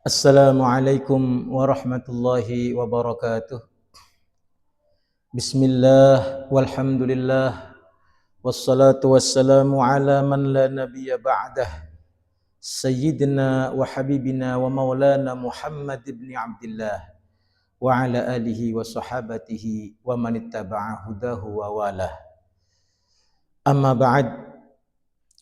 Assalamualaikum warahmatullahi wabarakatuh. Bismillah walhamdulillah wassalatu wassalamu ala man la nabiyya ba'dah Sayyidina wa habibina wa maulana Muhammad ibn Abdillah wa ala alihi wa sahabatihi wa man ittaba'a hudahu wa walah. Amma ba'd,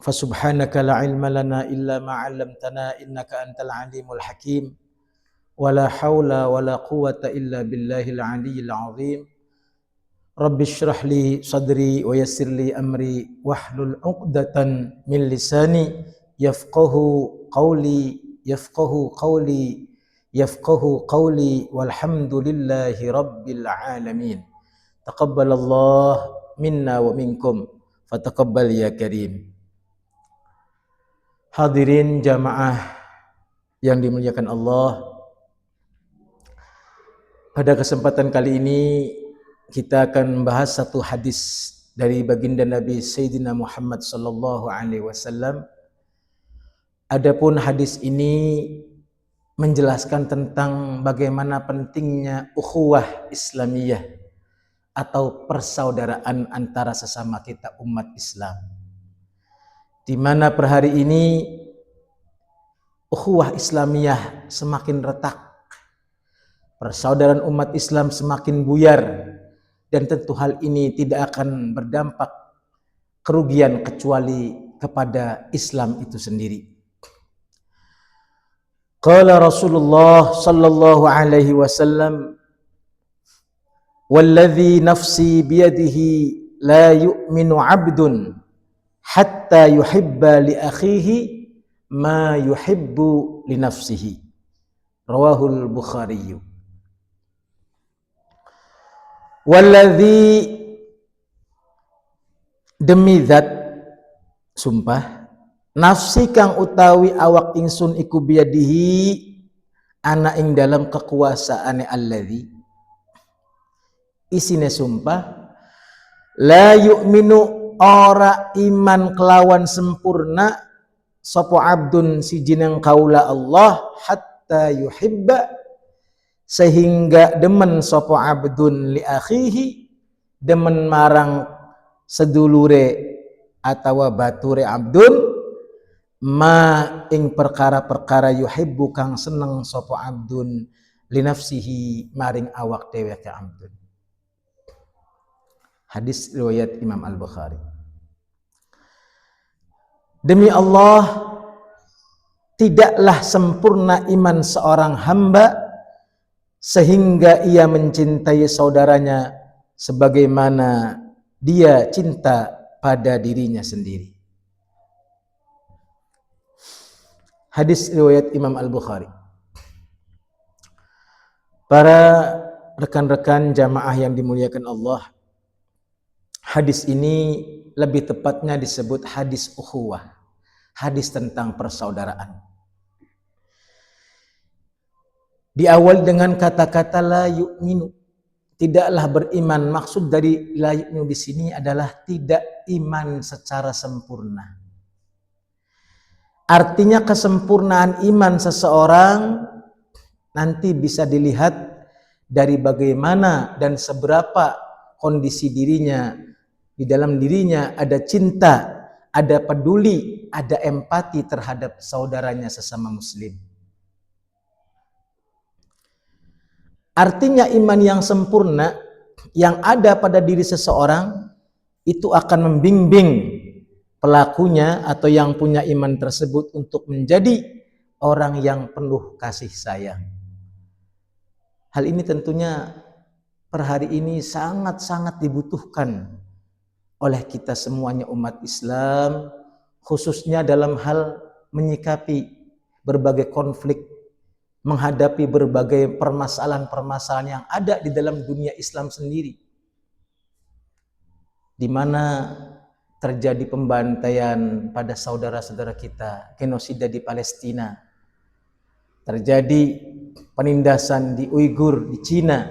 fasubhanaka la ilma lana illa ma 'allamtana innaka antal alimul hakim. Wala haula wala quwata illa billahil aliyyil azim. Rabbi shrah li sadri wa yassir li amri wahlul 'uqdatan min lisani yafqahu qawli walhamdulillahi rabbil alamin. Taqabbalallah minna wa minkum fataqabbal ya karim. Hadirin jamaah yang dimuliakan Allah, pada kesempatan kali ini kita akan membahas satu hadis dari baginda Nabi Sayyidina Muhammad sallallahu alaihi wasallam. Adapun hadis ini menjelaskan tentang bagaimana pentingnya ukhuwah Islamiyah atau persaudaraan antara sesama kita umat Islam. Di mana per hari ini ukhuwah Islamiyah semakin retak, persaudaraan umat Islam semakin buyar, dan tentu hal ini tidak akan berdampak kerugian kecuali kepada Islam itu sendiri. Qala Rasulullah sallallahu alaihi wasallam, "Walladzi nafsi biyadihi la yu'minu 'abdun hatta yuhibba li akhihi ma yuhibbu li nafsihi." Rawahul Bukhari. Walladzi, demi zat, sumpah, nafsi kang utawi awak ingsun iku biadihi ana ing dalam kekuasaane alladzi, isine sumpah, la yu'minu ora iman kelawan sempurna sapa abdun sijineng kaula Allah hatta yuhibba, sehingga demen sapa abdun li akhihi, demen marang sedulure atawa bature abdun, ma ing perkara-perkara yuhibbu kang seneng sapa abdun li nafsihi maring awak dhewe ka abdun. Hadis riwayat Imam Al-Bukhari. Demi Allah, tidaklah sempurna iman seorang hamba sehingga ia mencintai saudaranya sebagaimana dia cinta pada dirinya sendiri. Hadis riwayat Imam Al-Bukhari. Para rekan-rekan jamaah yang dimuliakan Allah, hadis ini lebih tepatnya disebut hadis ukhuwah, hadis tentang persaudaraan. Diawali dengan kata-kata la yu'minu, tidaklah beriman. Maksud dari la yu'minu di sini adalah tidak iman secara sempurna. Artinya kesempurnaan iman seseorang nanti bisa dilihat dari bagaimana dan seberapa kondisi dirinya. Di dalam dirinya ada cinta, ada peduli, ada empati terhadap saudaranya sesama muslim. Artinya iman yang sempurna yang ada pada diri seseorang itu akan membimbing pelakunya atau yang punya iman tersebut untuk menjadi orang yang penuh kasih sayang. Hal ini tentunya per hari ini sangat-sangat dibutuhkan oleh kita semuanya umat Islam, khususnya dalam hal menyikapi berbagai konflik, menghadapi berbagai permasalahan-permasalahan yang ada di dalam dunia Islam sendiri, di mana terjadi pembantaian pada saudara-saudara kita, genosida di Palestina, terjadi penindasan di Uighur di Cina,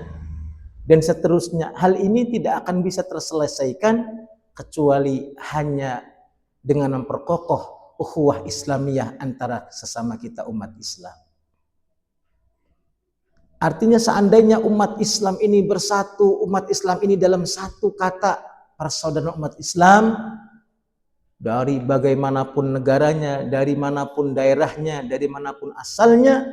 dan seterusnya. Hal ini tidak akan bisa terselesaikan kecuali hanya dengan memperkokoh ukhuwah Islamiyah antara sesama kita umat Islam. Artinya seandainya umat Islam ini bersatu, umat Islam ini dalam satu kata, persaudaraan umat Islam, dari bagaimanapun negaranya, dari manapun daerahnya, dari manapun asalnya,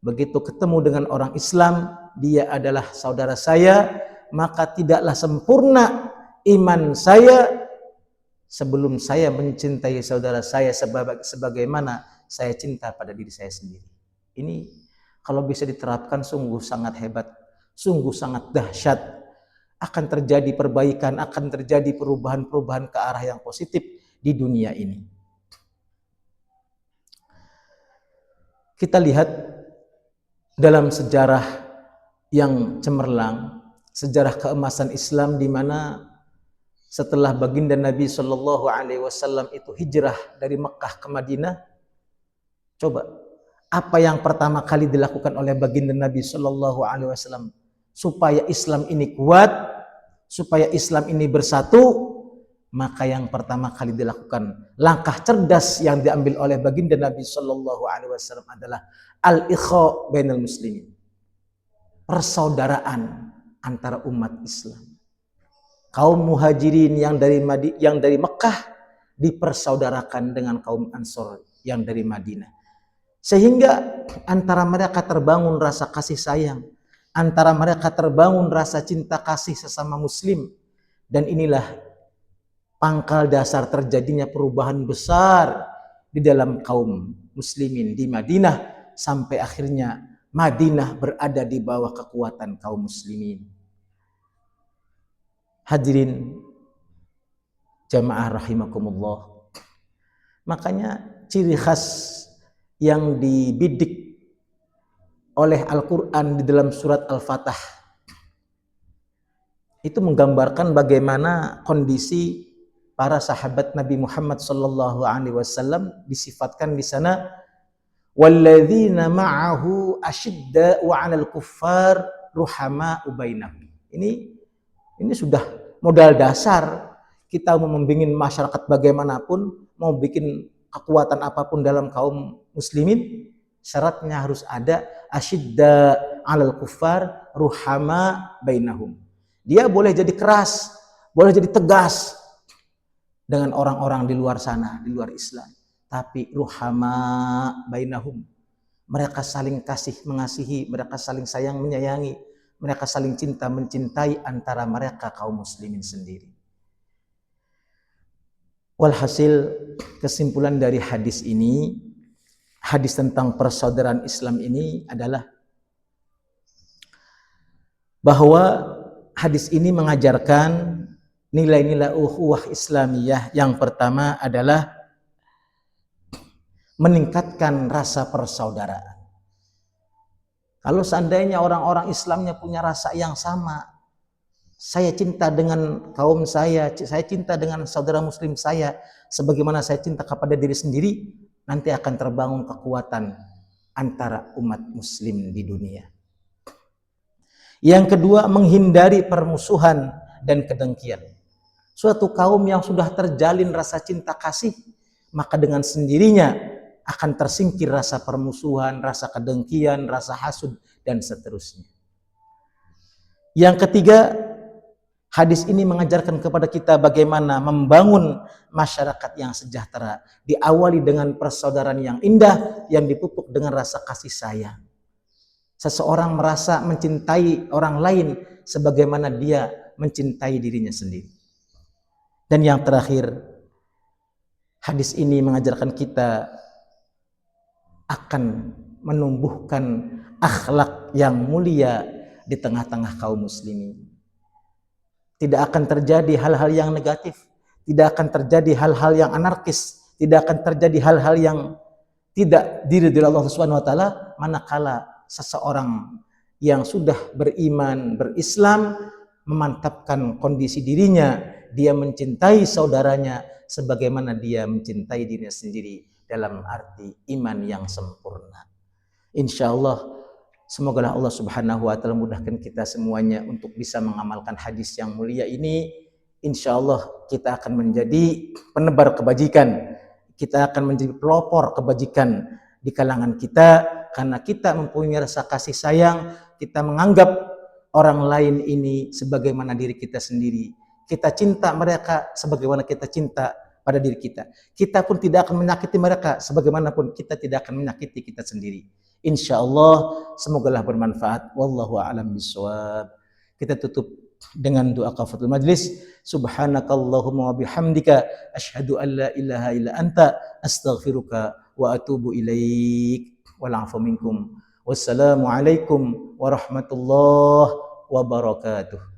begitu ketemu dengan orang Islam, dia adalah saudara saya, maka tidaklah sempurna iman saya sebelum saya mencintai saudara saya sebagaimana saya cinta pada diri saya sendiri. Ini kalau bisa diterapkan sungguh sangat hebat, sungguh sangat dahsyat. Akan terjadi perbaikan, akan terjadi perubahan-perubahan ke arah yang positif di dunia ini. Kita lihat dalam sejarah yang cemerlang, sejarah keemasan Islam di mana setelah baginda Nabi Shallallahu Alaihi Wasallam itu hijrah dari Mekah ke Madinah, coba apa yang pertama kali dilakukan oleh baginda Nabi Shallallahu Alaihi Wasallam supaya Islam ini kuat, supaya Islam ini bersatu? Maka yang pertama kali dilakukan, langkah cerdas yang diambil oleh baginda Nabi Shallallahu Alaihi Wasallam adalah al-ikha bainal muslimin, persaudaraan antara umat Islam. Kaum muhajirin yang dari Mekah dipersaudarakan dengan kaum Ansor yang dari Madinah. Sehingga antara mereka terbangun rasa kasih sayang, antara mereka terbangun rasa cinta kasih sesama muslim. Dan inilah pangkal dasar terjadinya perubahan besar di dalam kaum muslimin di Madinah, sampai akhirnya Madinah berada di bawah kekuatan kaum muslimin. Hadirin jamaah rahimakumullah. Makanya ciri khas yang dibidik oleh Al-Quran di dalam surat Al-Fatah itu menggambarkan bagaimana kondisi para sahabat Nabi Muhammad Sallallahu Alaihi Wasallam. Disifatkan di sana, walladzina ma'ahu asyidda'u 'alal kuffar ruhama'u bainahum. Ini sudah modal dasar kita mau membimbing masyarakat bagaimanapun, mau bikin kekuatan apapun dalam kaum muslimin, syaratnya harus ada asyidda 'alal kuffar ruhama bainahum. Dia boleh jadi keras, boleh jadi tegas dengan orang-orang di luar sana, di luar Islam, tapi ruhama bainahum. Mereka saling kasih mengasihi, mereka saling sayang menyayangi, mereka saling cinta mencintai antara mereka kaum muslimin sendiri. Walhasil, kesimpulan dari hadis ini, hadis tentang persaudaraan Islam ini adalah bahwa hadis ini mengajarkan nilai-nilai ukhuwah Islamiyah. Yang pertama adalah meningkatkan rasa persaudaraan. Kalau seandainya orang-orang Islamnya punya rasa yang sama, saya cinta dengan kaum saya cinta dengan saudara muslim saya, sebagaimana saya cinta kepada diri sendiri, nanti akan terbangun kekuatan antara umat muslim di dunia. Yang kedua, menghindari permusuhan dan kedengkian. Suatu kaum yang sudah terjalin rasa cinta kasih, maka dengan sendirinya akan tersingkir rasa permusuhan, rasa kedengkian, rasa hasud, dan seterusnya. Yang ketiga, hadis ini mengajarkan kepada kita bagaimana membangun masyarakat yang sejahtera. Diawali dengan persaudaraan yang indah, yang dipupuk dengan rasa kasih sayang. Seseorang merasa mencintai orang lain sebagaimana dia mencintai dirinya sendiri. Dan yang terakhir, hadis ini mengajarkan kita akan menumbuhkan akhlak yang mulia di tengah-tengah kaum muslimin. Tidak akan terjadi hal-hal yang negatif, tidak akan terjadi hal-hal yang anarkis, tidak akan terjadi hal-hal yang tidak diridhoi Allah Subhanahu wa taala manakala seseorang yang sudah beriman, berislam, memantapkan kondisi dirinya, dia mencintai saudaranya sebagaimana dia mencintai dirinya sendiri, dalam arti iman yang sempurna. Insyaallah, semoga Allah Subhanahu wa taala mudahkan kita semuanya untuk bisa mengamalkan hadis yang mulia ini. Insyaallah kita akan menjadi penebar kebajikan, kita akan menjadi pelopor kebajikan di kalangan kita, karena kita mempunyai rasa kasih sayang, kita menganggap orang lain ini sebagaimana diri kita sendiri. Kita cinta mereka sebagaimana kita cinta pada diri kita. Kita pun tidak akan menyakiti mereka sebagaimanapun kita tidak akan menyakiti kita sendiri. Insya Allah semogalah bermanfaat. Wallahu a'lam bishawab. Kita tutup dengan doa kafatul majlis. Subhanakallahumma wa bihamdika asyhadu an la ilaha illa anta astaghfiruka wa atubu ilaik. Wal afu minkum. Wassalamualaikum warahmatullahi wabarakatuh.